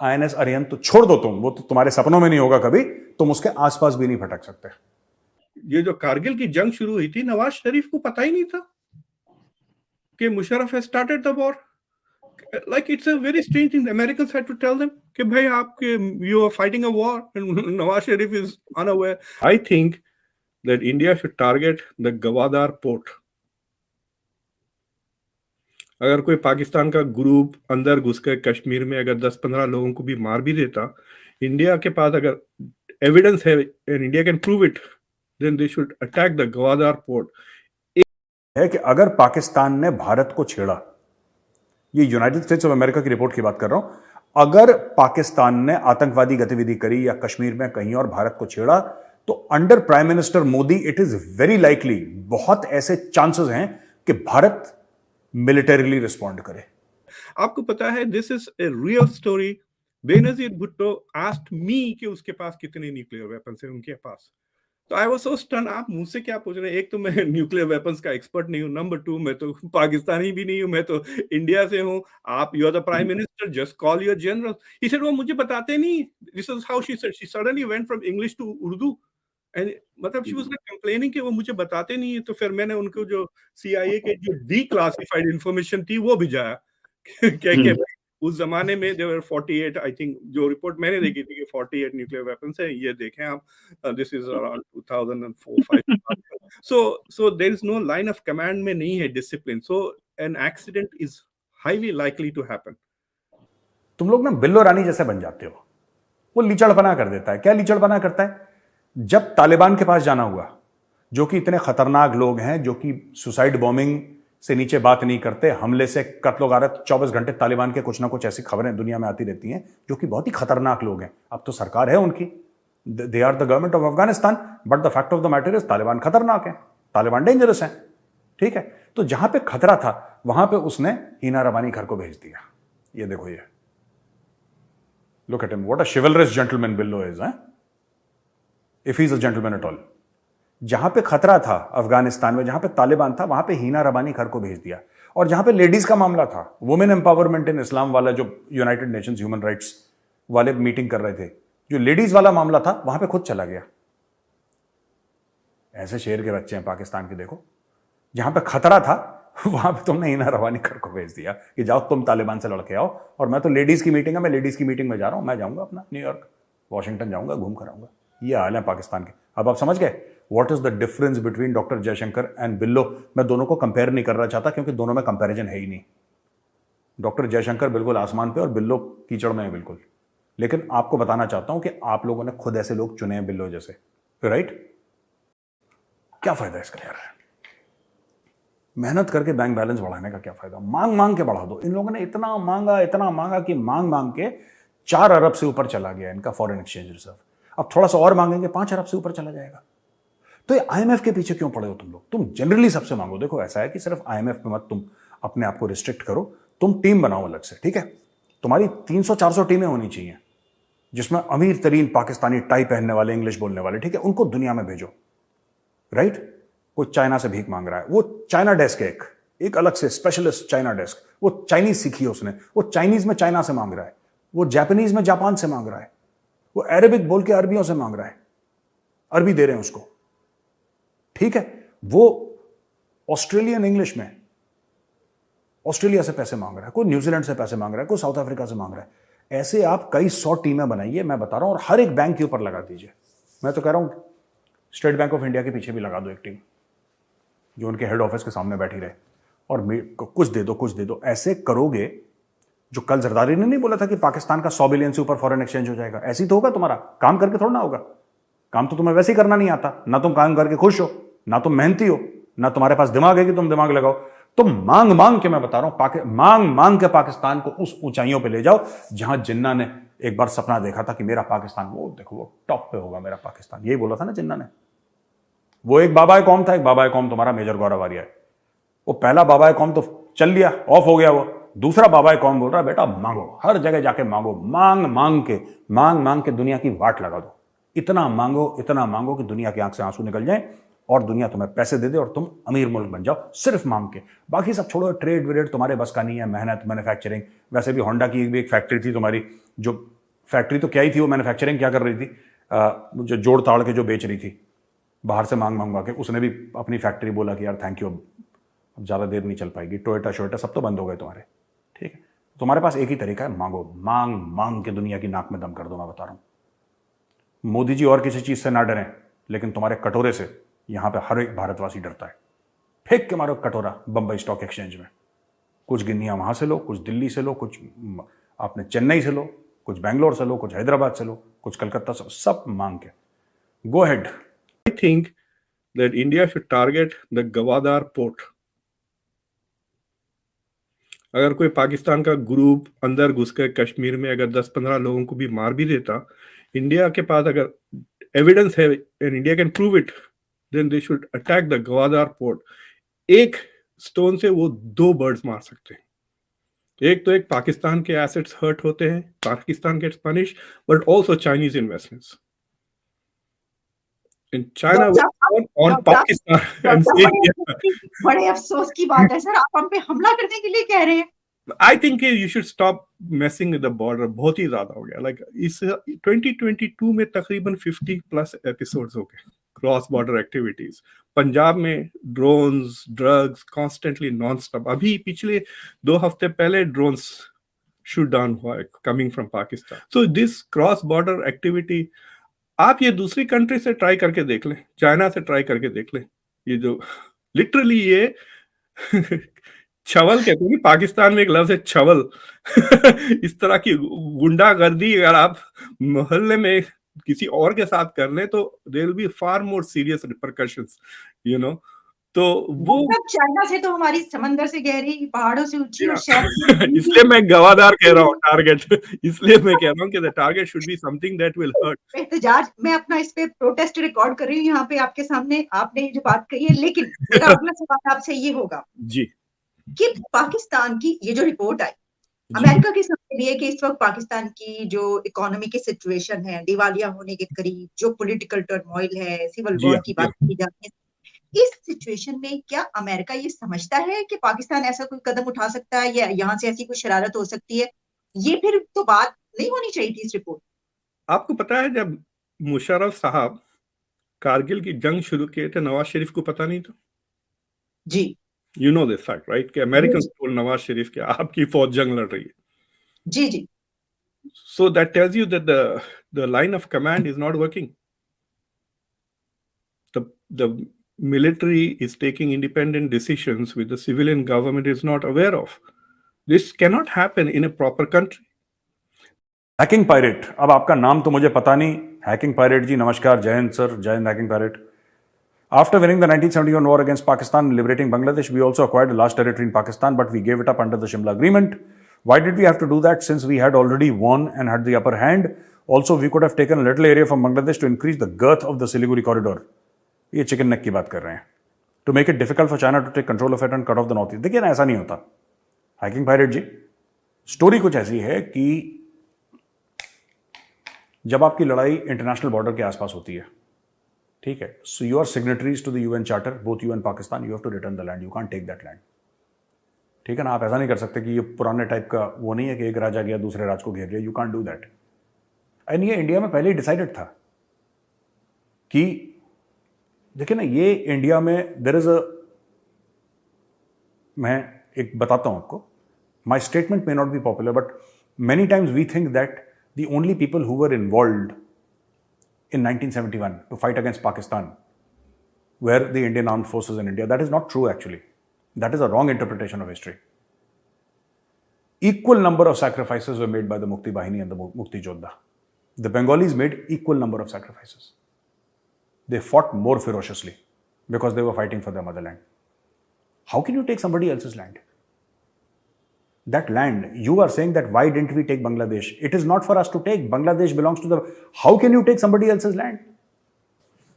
INS Arihant तो छोड़ दो, तुम वो तो तुम्हारे सपनों में नहीं होगा कभी, तुम उसके आसपास भी नहीं भटक सकते। ये जो कारगिल की जंग शुरू हुई थी, नवाज शरीफ को पता ही नहीं था कि Musharraf has started the war. Like it's a very strange thing. The Americans had to tell them कि भाई आपके you are fighting a war and Nawaz Sharif is unaware. I think that India should target the Gwadar port. अगर कोई पाकिस्तान का group अंदर घुस कर कश्मीर में अगर 10-15 लोगों को भी मार भी देता, इंडिया के पास अगर एविडेंस है and India can prove it, then they should attack the Gwadar port. है कि अगर पाकिस्तान ने भारत को छेड़ा, ये यूनाइटेड स्टेट्स ऑफ अमेरिका की रिपोर्ट की बात कर रहा हूं, अगर पाकिस्तान ने आतंकवादी गतिविधि करी या कश्मीर में कहीं और भारत को छेड़ा, तो under prime minister Modi it is very likely, बहुत ऐसे चांसेस हैं कि भारत मिलिटरीली रिस्पॉन्ड करे। आपको पता है this is a real story. Benazir Bhutto asked me कि उसके पास कितने न्यूक्लियर वेपन्स हैं उनके पास। तो आई वाज सो स्टन, आप मुझसे क्या पूछ रहे हैं? एक तो मैं न्यूक्लियर वेपन्स का एक्सपर्ट नहीं हूं, नंबर 2 मैं तो पाकिस्तानी भी नहीं हूं, मैं तो इंडिया से हूं। आप you are the prime minister, just call your general. He said वो मुझे बताते नहीं। This is how she said, she suddenly went from English to Urdu and मतलब शी वाज लाइक कंप्लेनिंग कि वो मुझे बताते नहीं है। तो फिर मैंने उनको जो सीआईए के जो डीक्लासिफाइड इंफॉर्मेशन थी वो भिजाया क्या उस जमाने में देयर वर 48 आई थिंक, जो रिपोर्ट मैंने देखी थी कि 48 न्यूक्लियर वेपन्स है, ये देखें आप, this is around 2004-5 so there is no line of command में नहीं है discipline, so an accident is highly likely to happen. तुम लोग ना बिल्लो रानी जैसे बन जाते हो। वो लीचड़पना कर देता है। क्या लीचड़पना करता है? जब तालिबान के पास जाना हुआ, जो कि इतने खतरनाक लोग हैं, जो कि सुसाइड बॉम्बिंग से नीचे बात नहीं करते, हमले से कत्लो गारत 24 घंटे तालिबान के कुछ ना कुछ ऐसी खबरें दुनिया में आती रहती हैं, जो कि बहुत ही खतरनाक लोग हैं। अब तो सरकार है उनकी, they are the government of Afghanistan, but the fact of the matter is Taliban खतरनाक है, तालिबान डेंजरस है। ठीक है, तो जहां पे खतरा था वहां पे उसने हीना रबानी घर को भेज दिया। ये देखो, ये look at him, what a chivalrous gentleman Billo is, if he is a gentleman at all. जहां पे खतरा था अफगानिस्तान में, जहां पे तालिबान था, वहां पे हीना रबानी घर को भेज दिया। और जहां पे लेडीज का मामला था, वुमेन एम्पावरमेंट इन इस्लाम वाला, जो यूनाइटेड नेशंस ह्यूमन राइट्स वाले मीटिंग कर रहे थे, जो लेडीज वाला मामला था, वहां पे खुद चला गया। ऐसे शेर के बच्चे हैं पाकिस्तान के। देखो, जहां पे खतरा था वहां पे तुमने हीना रबानी घर को भेज दिया कि जाओ तुम तालिबान से लड़के आओ, और मैं तो लेडीज की मीटिंग है, मैं लेडीज की मीटिंग में जा रहा हूं, मैं जाऊंगा अपना न्यूयॉर्क, वॉशिंगटन जाऊंगा, घूम कर आऊंगा। ये हाल है पाकिस्तान के। अब आप समझ गए what is the difference between doctor Jaishankar and बिल्लो। मैं दोनों को कंपेयर नहीं करना चाहता, क्योंकि दोनों में कंपैरिजन है ही नहीं। डॉक्टर जयशंकर बिल्कुल आसमान पे और बिल्लो कीचड़ में है बिल्कुल। लेकिन आपको बताना चाहता हूं कि आप लोगों ने खुद ऐसे लोग चुने हैं बिल्लो जैसे, राइट? क्या फायदा इसका यार? मेहनत करके बैंक बैलेंस बढ़ाने का क्या फायदा? मांग मांग के बढ़ा दो। इन लोगों ने इतना मांगा कि मांग मांग के 4 अरब से ऊपर चला गया इनका फॉरेन एक्सचेंज रिजर्व। अब थोड़ा सा और मांगेंगे, 5 अरब से ऊपर चला जाएगा। तो ये आईएमएफ के पीछे क्यों पड़े हो तुम लोग? तुम जनरली सबसे मांगो। देखो, ऐसा है कि सिर्फ आईएमएफ पे मत तुम अपने आप को रिस्ट्रिक्ट करो, तुम टीम बनाओ अलग से। ठीक है, तुम्हारी 300-400 टीमें होनी चाहिए, जिसमें अमीर तरीन पाकिस्तानी टाई पहनने वाले, इंग्लिश बोलने वाले, ठीक है, उनको दुनिया में भेजो, राइट? कोई चाइना से भीख मांग रहा है, वो चाइना डेस्क है, एक अलग से स्पेशलिस्ट चाइना डेस्क, वो चाइनीज सीखी है उसने, वो चाइनीज में चाइना से मांग रहा है, वो जापानीज में जापान से मांग रहा है, वो अरेबिक बोल के अरबियों से मांग रहा है, अरबी दे रहे हैं उसको। ठीक है, वो ऑस्ट्रेलियन इंग्लिश में ऑस्ट्रेलिया से पैसे मांग रहा है, कोई न्यूजीलैंड से पैसे मांग रहा है, कोई साउथ अफ्रीका से मांग रहा है। ऐसे आप कई 100 टीमें बनाइए, मैं बता रहा हूं, और हर एक बैंक के ऊपर लगा दीजिए। मैं तो कह रहा हूं स्टेट बैंक ऑफ इंडिया के पीछे भी लगा दो एक टीम, जो उनके हेड ऑफिस के सामने बैठी रहे, और कुछ दे दो। ऐसे करोगे, जो कल जरदारी ने नहीं बोला था कि पाकिस्तान का 100 बिलियन से ऊपर फॉरेन एक्सचेंज हो जाएगा, ऐसी तो होगा तुम्हारा। काम करके थोड़ा ना होगा, काम तो तुम्हें वैसे ही करना नहीं आता। ना तुम काम करके खुश हो, ना तुम मेहनती हो, ना तुम्हारे पास दिमाग है कि तुम दिमाग लगाओ। तुम मांग मांग के, मैं बता रहा हूं, मांग मांग के पाकिस्तान को उस ऊंचाइयों पे ले जाओ जहां जिन्ना ने एक बार सपना देखा था कि मेरा पाकिस्तान, वो देखो, वो टॉप पे होगा मेरा पाकिस्तान। यही बोला था ना जिन्ना ने। वो एक बाबा कौम था, एक बाबा कौम तुम्हारा मेजर गौरव आर्या है। वो पहला बाबा कौम तो चल लिया, ऑफ हो गया। वो दूसरा बाबा कौम बोल रहा है, बेटा मांगो, हर जगह जाके मांगो, मांग मांग के दुनिया की वाट लगा दो। इतना मांगो कि दुनिया की आंख से आंसू निकल जाए, और दुनिया तुम्हें पैसे दे दे और तुम अमीर मुल्क बन जाओ सिर्फ मांग के। बाकी सब छोड़ो, ट्रेड व्रेड तुम्हारे बस का नहीं है, मेहनत, मैन्युफैक्चरिंग। वैसे भी होंडा की भी एक फैक्ट्री थी तुम्हारी, जो फैक्ट्री तो क्या ही थी, वो मैन्युफैक्चरिंग क्या कर रही थी, जो जोड़ ताड़ के जो बेच रही थी बाहर से मांग मंगवा के। उसने भी अपनी फैक्ट्री बोला कि यार थैंक यू, अब ज़्यादा देर नहीं चल पाएगी। टोयोटा शोयोटा सब तो बंद हो गए तुम्हारे, ठीक है। तुम्हारे पास एक ही तरीका है, मांगो, मांग मांग के दुनिया की नाक में दम कर दो। मैं बता रहा हूं, मोदी जी और किसी चीज से ना डरें, लेकिन तुम्हारे कटोरे से यहां पे हर एक भारतवासी डरता है। फेंक के मारो कटोरा बंबई स्टॉक एक्सचेंज में। कुछ गिन्नियां वहां से लो, कुछ दिल्ली से लो, कुछ आपने चेन्नई से लो, कुछ बैंगलोर से लो, कुछ हैदराबाद से लो, कुछ कलकत्ता से, सब मांग के। गो head. I think that India should target the Gwadar port. अगर कोई पाकिस्तान का ग्रुप अंदर घुस कर कश्मीर में अगर 10-15 लोगों को भी मार भी देता, इंडिया के पास अगर एविडेंस है and India can prove it, then they should attack the Gwadar port. एक स्टोन से वो 2 बर्ड्स मार सकते हैं। एक तो एक पाकिस्तान के एसेट्स हर्ट होते हैं, Pakistan gets punish, but also Chinese investments in China on Pakistan and बड़े अफसोस की बात है सर, आप हम पे हमला करने के लिए कह रहे हैं। I think you should stop messing with the border. बहुत ही ज्यादा हो गया। Like इस 2022 में तकरीबन 50+ एपिसोड्स हो गए क्रॉस बॉर्डर एक्टिविटीज। पंजाब में drones, drugs, constantly non stop. अभी पिछले 2 हफ्ते पहले ड्रोन्स शूट डाउन हुआ है coming from Pakistan. So this cross border activity आप ये दूसरी कंट्री से ट्राई करके देख लें, चाइना से ट्राई करके देख लें। ये जो लिटरली ये छवल कहते हैं, पाकिस्तान में एक लफ्ज है छवल। इस तरह की गुंडागर्दी अगर आप मोहल्ले में किसी और के साथ कर लें तो there will be far more serious repercussions, you know. तो वो चाइना से तो हमारी समंदर से गहरी, पहाड़ों से ऊंची और शहर इसलिए मैं गवादार कह रहा हूँ टारगेट। इसलिए मैं कह रहा हूँ कि the target should be something that will hurt. एहतजाज, मैं अपना इस पे प्रोटेस्ट रिकॉर्ड कर रही हूँ यहाँ पे आपके सामने, आपने जो बात कही है। लेकिन मेरा अगला सवाल आपसे ये होगा जी कि पाकिस्तान की ये जो रिपोर्ट आई, अमेरिका की समझ रही है कि इस वक्त पाकिस्तान की जो इकोनॉमी की सिचुएशन है, दिवालिया होने के करीब, जो पॉलिटिकल टर्मोइल है, सिविल वॉर की बात की जाती है, इस सिचुएशन में क्या अमेरिका ये समझता है कि पाकिस्तान ऐसा कोई कदम उठा सकता है या यहाँ से ऐसी कोई शरारत हो सकती है? ये फिर तो बात नहीं होनी चाहिए थी इस रिपोर्ट। आपको पता है जब मुशर्रफ साहब कारगिल की जंग शुरू किए थे, नवाज शरीफ को पता नहीं था? जी, you know this fact right, कि अमेरिकन टोल्ड नवाज शरीफ कि आपकी फौज जंग लड़ रही है। जी जी। So that tells you that the line of command is not working. The military is taking independent decisions which the civilian government is not aware of. This cannot happen in a proper country. Hacking pirate, अब आपका नाम तो मुझे पता नहीं। Hacking pirate जी नमस्कार, जय Hind sir, जय Hind hacking pirate. After winning the 1971 war against Pakistan and liberating Bangladesh, we also acquired a large territory in Pakistan, but we gave it up under the Shimla Agreement. Why did we have to do that? Since we had already won and had the upper hand. Also, we could have taken a little area from Bangladesh to increase the girth of the Siliguri corridor. ये chicken neck की बात कर रहे हैं। To make it difficult for China to take control of it and cut off the northeast. देखिए ना, ऐसा नहीं होता। हैकिंग पायरेट जी, स्टोरी कुछ ऐसी है कि जब आपकी लड़ाई इंटरनेशनल बॉर्डर के आसपास होती है, ठीक है, so you are signatories to the UN charter, both you and Pakistan, you have to return the land, you can't take that land. ठीक है ना, आप ऐसा नहीं कर सकते कि ये पुराने टाइप का वो नहीं है कि एक राजा गया दूसरे राज को घेर लिया, you can't do that. And ये इंडिया में पहले ही डिसाइडेड था कि देखिए ना, ये इंडिया में देयर इज अ, मैं एक बताता हूं आपको, my statement may not be popular but many times we think that the only people who were involved in 1971 to fight against Pakistan were the Indian armed forces in India. That is not true actually. That is a wrong interpretation of history. Equal number of sacrifices were made by the Mukti Bahini and the Mukti Jodha. The Bengalis made equal number of sacrifices. They fought more ferociously because they were fighting for their motherland. How can you take somebody else's land? That land, you are saying that why didn't we take Bangladesh? It is not for us to take. Bangladesh belongs to the... How can you take somebody else's land?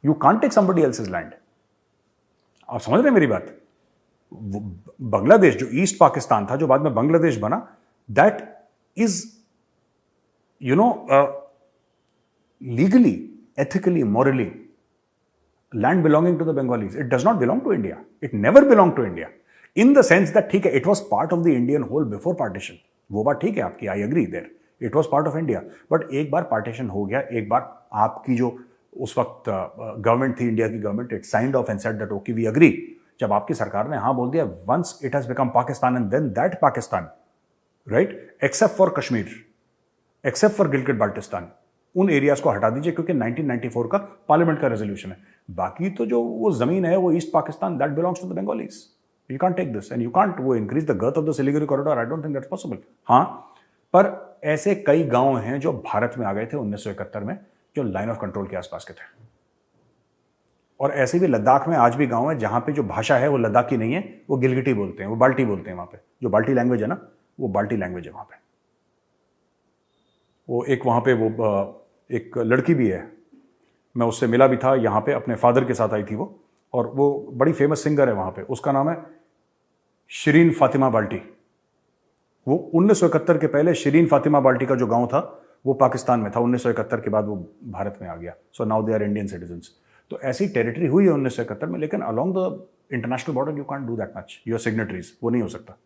You can't take somebody else's land. आप समझ रहे हैं मेरी बात? बांग्लादेश जो east Pakistan था, जो बाद में बांग्लादेश बना, that is, you know, legally, ethically, morally, land belonging to the Bengalis. It does not belong to India. It never belonged to India. In the sense that ठीक है, it was part of the Indian whole before partition. वो बात ठीक है आपकी, I agree there. It was part of India. But एक बार partition हो गया, एक बार आपकी जो उस वक्त गवर्नमेंट थी, इंडिया की government, it signed off and said that okay we agree. जब आपकी सरकार ने हाँ बोल दिया, once it has become Pakistan and then that Pakistan, right? Except for Kashmir, except for Gilgit Baltistan, उन एरियाज को हटा दीजिए क्योंकि 1994 का पार्लियामेंट का रेजोल्यूशन है. बाकी तो जो वो जमीन है वो east Pakistan, that belongs to the Bengalis. You can't take this and you can't वो increase the girth of the Siliguri corridor. I don't think that's possible. हाँ, पर ऐसे कई गांव हैं जो भारत में आ गए थे 1971 में, जो लाइन ऑफ कंट्रोल के आसपास के थे. और ऐसे भी लद्दाख में आज भी गांव है जहां पे जो भाषा है वो लद्दाखी नहीं है, वो गिलगिटी बोलते हैं, वो बाल्टी बोलते हैं. वहां पे जो बाल्टी लैंग्वेज है ना, वो बाल्टी लैंग्वेज है वहां पे. वो एक वहां पे वो एक लड़की भी है, मैं उससे मिला भी था यहाँ पे, अपने फादर के साथ आई थी वो, और वो बड़ी फेमस सिंगर है वहाँ पे. उसका नाम है शिरीन फातिमा बाल्टी. वो 1971 के पहले शिरीन फातिमा बाल्टी का जो गांव था वो पाकिस्तान में था. 1971 के बाद वो भारत में आ गया. So now they are Indian citizens. तो ऐसी टेरिटरी हुई है 1971 में, लेकिन along the international border you can't do that much. Your signatories, वो नहीं हो सकता.